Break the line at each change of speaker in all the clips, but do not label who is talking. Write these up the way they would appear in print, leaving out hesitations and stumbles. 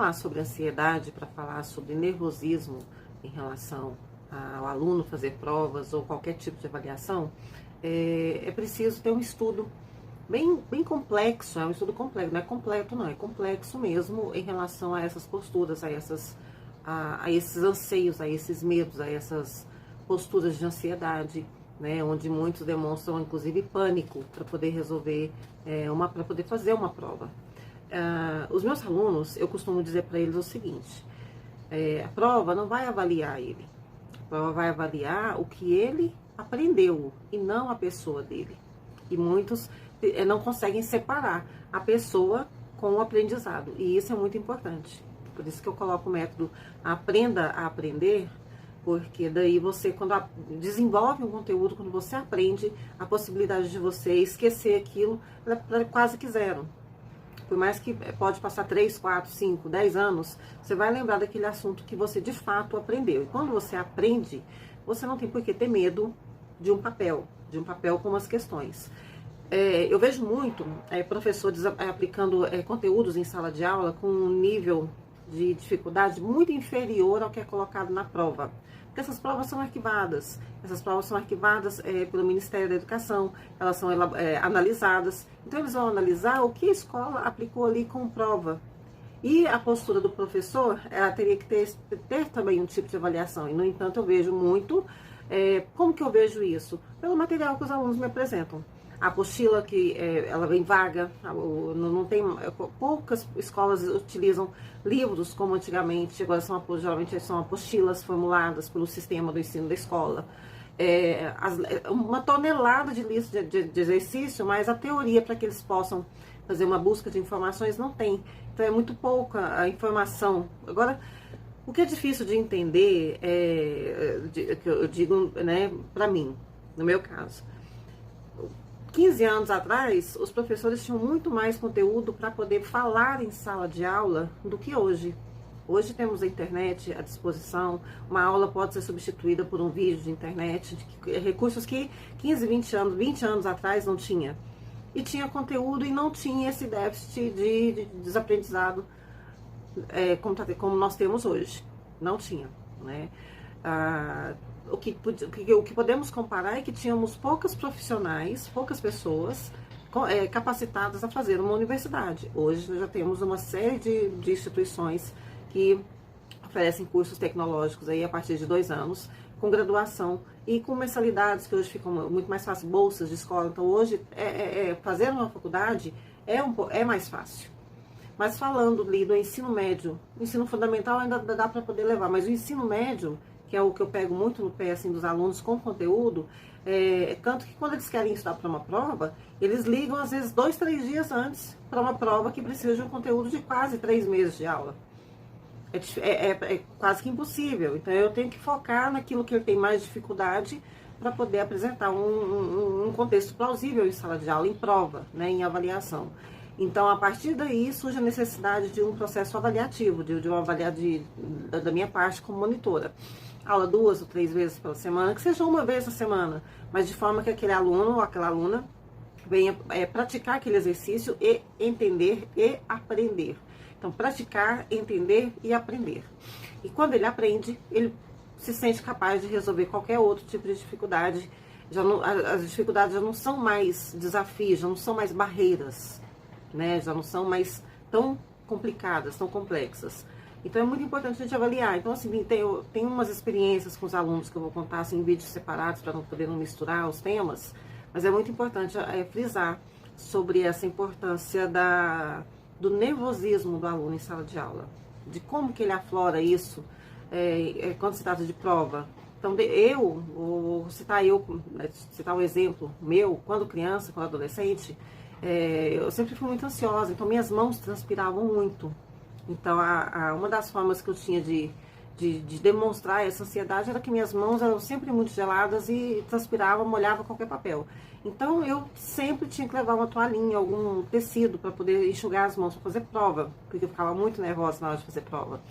falar sobre ansiedade, para falar sobre nervosismo em relação ao aluno fazer provas ou qualquer tipo de avaliação, é preciso ter um estudo bem complexo, é um estudo complexo, não é completo não, é complexo mesmo em relação a essas posturas, a esses anseios, a esses medos, a essas posturas de ansiedade, né, onde muitos demonstram inclusive pânico para poder resolver, para poder fazer uma prova. Os meus alunos, eu costumo dizer para eles o seguinte: a prova não vai avaliar ele, a prova vai avaliar o que ele aprendeu e não a pessoa dele. E muitos não conseguem separar a pessoa com o aprendizado, e isso é muito importante. Por isso que eu coloco o método Aprenda a Aprender, porque daí você, quando desenvolve um conteúdo, quando você aprende, a possibilidade de você esquecer aquilo é quase que zero. Por mais que pode passar 3, 4, 5, 10 anos, você vai lembrar daquele assunto que você de fato aprendeu. E quando você aprende, você não tem por que ter medo de um papel com as questões. Eu vejo muito professores aplicando conteúdos em sala de aula com um nível de dificuldade muito inferior ao que é colocado na prova. Porque essas provas são arquivadas. Essas provas são arquivadas pelo Ministério da Educação, elas são analisadas. Então, eles vão analisar o que a escola aplicou ali como prova. E a postura do professor, ela teria que ter também um tipo de avaliação. E, no entanto, eu vejo muito. Como que eu vejo isso? Pelo material que os alunos me apresentam. A apostila que ela vem vaga, não tem, poucas escolas utilizam livros como antigamente, agora geralmente são apostilas formuladas pelo sistema do ensino da escola. Uma tonelada de lista de exercício, mas a teoria para que eles possam fazer uma busca de informações não tem. Então é muito pouca a informação. Agora, o que é difícil de entender, eu digo, né, para mim, no meu caso, 15 anos atrás, os professores tinham muito mais conteúdo para poder falar em sala de aula do que hoje. Hoje temos a internet à disposição, uma aula pode ser substituída por um vídeo de internet, recursos que 15, 20 anos atrás não tinha. E tinha conteúdo e não tinha esse déficit de desaprendizado como nós temos hoje. Não tinha, né? O que podemos comparar é que tínhamos poucos profissionais, poucas pessoas capacitadas a fazer uma universidade. Hoje nós já temos uma série de instituições que oferecem cursos tecnológicos aí a partir de 2 anos, com graduação e com mensalidades que hoje ficam muito mais fácil, bolsas de escola. Então hoje fazer uma faculdade é mais fácil. Mas falando ali do ensino médio, o ensino fundamental ainda dá para poder levar, mas o ensino médio, que é o que eu pego muito no pé assim, dos alunos com conteúdo, tanto que quando eles querem estudar para uma prova, eles ligam às vezes 2, 3 dias antes para uma prova que precisa de um conteúdo de quase 3 meses de aula. É quase que impossível. Então eu tenho que focar naquilo que ele tem mais dificuldade para poder apresentar um contexto plausível em sala de aula, em prova, né, em avaliação. Então, a partir daí, surge a necessidade de um processo avaliativo, da minha parte como monitora. Aula 2 ou 3 vezes pela semana, que seja uma vez na semana, mas de forma que aquele aluno ou aquela aluna venha praticar aquele exercício e entender e aprender. Então, praticar, entender e aprender. E quando ele aprende, ele se sente capaz de resolver qualquer outro tipo de dificuldade. As dificuldades já não são mais desafios, já não são mais barreiras, né? Já não são mais tão complicadas, tão complexas. Então é muito importante a gente avaliar. Então, assim, tem umas experiências com os alunos que eu vou contar assim, em vídeos separados para não misturar os temas, mas é muito importante frisar sobre essa importância do nervosismo do aluno em sala de aula, de como que ele aflora isso quando se trata de prova. Então, vou citar um exemplo meu, quando criança, quando adolescente, eu sempre fui muito ansiosa, então minhas mãos transpiravam muito. Então, uma das formas que eu tinha de demonstrar essa ansiedade era que minhas mãos eram sempre muito geladas e transpiravam, molhava qualquer papel. Então, eu sempre tinha que levar uma toalhinha, algum tecido para poder enxugar as mãos para fazer prova, porque eu ficava muito nervosa na hora de fazer prova.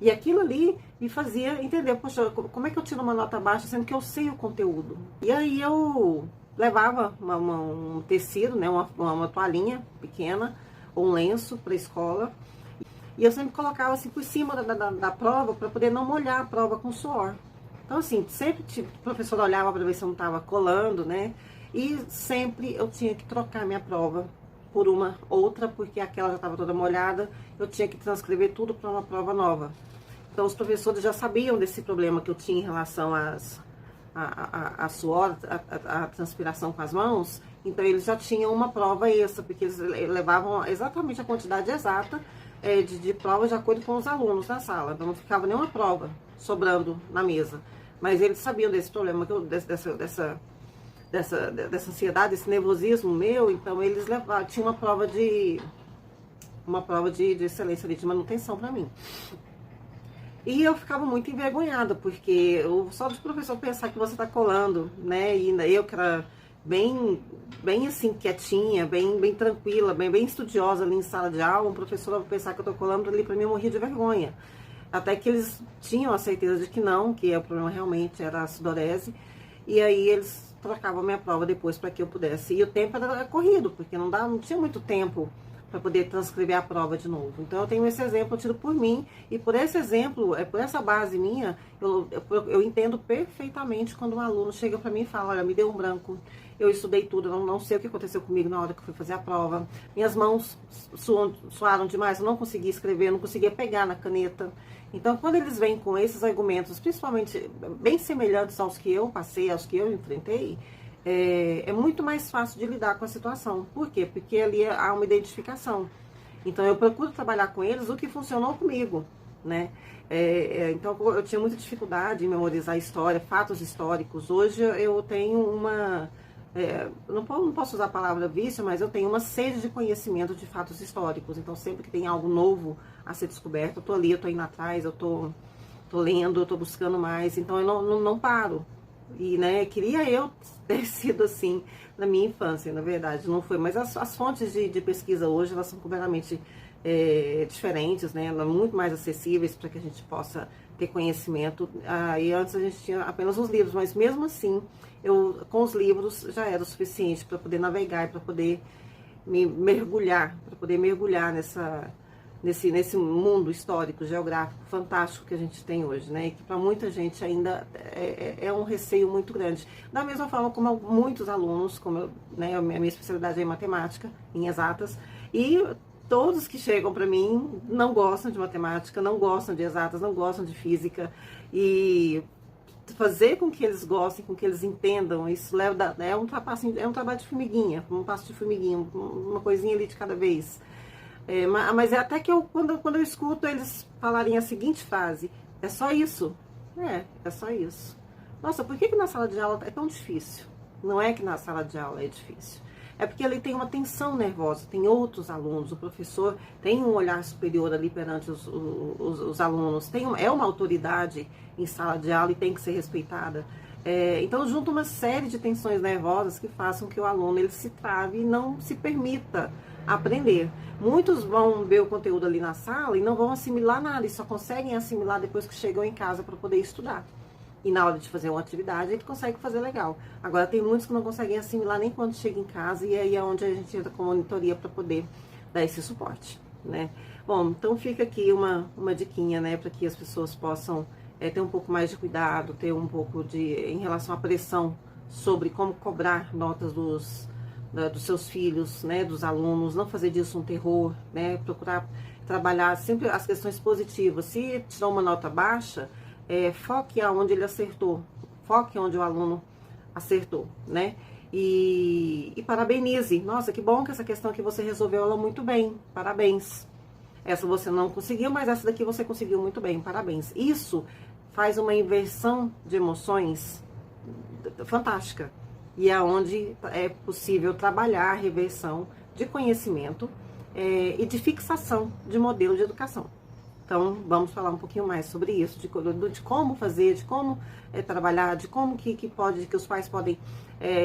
E aquilo ali me fazia entender, poxa, como é que eu tiro uma nota baixa sendo que eu sei o conteúdo? E aí eu levava um tecido, né, uma toalhinha pequena, ou um lenço para a escola, E eu sempre colocava assim por cima da prova para poder não molhar a prova com suor. Então, assim, sempre o professor olhava para ver se eu não estava colando, né? E sempre eu tinha que trocar minha prova por uma outra, porque aquela já estava toda molhada, eu tinha que transcrever tudo para uma prova nova. Então, os professores já sabiam desse problema que eu tinha em relação a suor, a transpiração com as mãos, então eles já tinham uma prova extra, porque eles levavam exatamente a quantidade exata de provas de acordo com os alunos na sala, então não ficava nenhuma prova sobrando na mesa. Mas eles sabiam desse problema, dessa ansiedade, desse nervosismo meu, então eles levavam, tinha uma prova de excelência ali, de manutenção para mim. E eu ficava muito envergonhada, porque só do professor pensar que você está colando, né? E ainda eu que era bem assim, quietinha, bem tranquila, bem estudiosa ali em sala de aula, um professor pensar que eu estou colando ali, para mim eu morria de vergonha. Até que eles tinham a certeza de que não, que o problema realmente era a sudorese, e aí eles trocavam a minha prova depois para que eu pudesse. E o tempo era corrido, porque não tinha muito tempo para poder transcrever a prova de novo. Então eu tenho esse exemplo tido por mim, e por esse exemplo, por essa base minha, eu entendo perfeitamente quando um aluno chega para mim e fala: olha, me deu um branco, eu estudei tudo, não sei o que aconteceu comigo na hora que eu fui fazer a prova, minhas mãos suaram demais, eu não conseguia escrever, eu não conseguia pegar na caneta. Então, quando eles vêm com esses argumentos, principalmente bem semelhantes aos que eu passei, aos que eu enfrentei, é muito mais fácil de lidar com a situação. Por quê? Porque ali há uma identificação. Então, eu procuro trabalhar com eles o que funcionou comigo, né? Então, eu tinha muita dificuldade em memorizar história, fatos históricos. Hoje, eu tenho não posso usar a palavra vício, mas eu tenho uma sede de conhecimento de fatos históricos. Então, sempre que tem algo novo a ser descoberto, eu tô ali, eu tô indo atrás, eu tô lendo, eu tô buscando mais. Então, eu não paro. E, né, queria eu ter sido assim na minha infância, na verdade, não foi. Mas as fontes de pesquisa hoje, elas são completamente diferentes, né, muito mais acessíveis para que a gente possa ter conhecimento. E antes a gente tinha apenas os livros, mas mesmo assim, com os livros já era o suficiente para poder navegar e para poder mergulhar nesse mundo histórico, geográfico, fantástico que a gente tem hoje, né? E que para muita gente ainda é um receio muito grande. Da mesma forma como muitos alunos, a minha especialidade é em matemática, em exatas, e todos que chegam para mim não gostam de matemática, não gostam de exatas, não gostam de física, e fazer com que eles gostem, com que eles entendam, isso é um trabalho de formiguinha, um passo de formiguinha, uma coisinha ali de cada vez. Mas é até que quando eu escuto eles falarem a seguinte frase: é só isso? É só isso. Nossa, por que na sala de aula é tão difícil? Não é que na sala de aula é difícil. É porque ali tem uma tensão nervosa, tem outros alunos, o professor tem um olhar superior ali perante os alunos, é uma autoridade em sala de aula e tem que ser respeitada. Então junta uma série de tensões nervosas que façam que o aluno ele se trave e não se permita aprender. Muitos vão ver o conteúdo ali na sala e não vão assimilar nada, e só conseguem assimilar depois que chegam em casa para poder estudar. E na hora de fazer uma atividade, ele consegue fazer legal. Agora, tem muitos que não conseguem assimilar nem quando chega em casa, e aí é onde a gente entra com monitoria para poder dar esse suporte, né? Bom, então fica aqui uma diquinha, né, para que as pessoas possam ter um pouco mais de cuidado, ter um pouco em relação à pressão sobre como cobrar notas dos seus filhos, né, dos alunos, não fazer disso um terror, né, procurar trabalhar sempre as questões positivas. Se tirou uma nota baixa, foque aonde ele acertou, foque onde o aluno acertou, né? E parabenize. Nossa, que bom que essa questão aqui você resolveu ela muito bem, parabéns. Essa você não conseguiu, mas essa daqui você conseguiu muito bem, parabéns. Isso faz uma inversão de emoções fantástica. E é onde é possível trabalhar a reversão de conhecimento e de fixação de modelo de educação. Então, vamos falar um pouquinho mais sobre isso, de como fazer, de como trabalhar, de como que os pais podem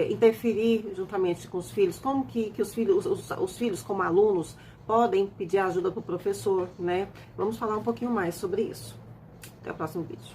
interferir juntamente com os filhos, como que os filhos como alunos podem pedir ajuda para o professor, né? Vamos falar um pouquinho mais sobre isso. Até o próximo vídeo.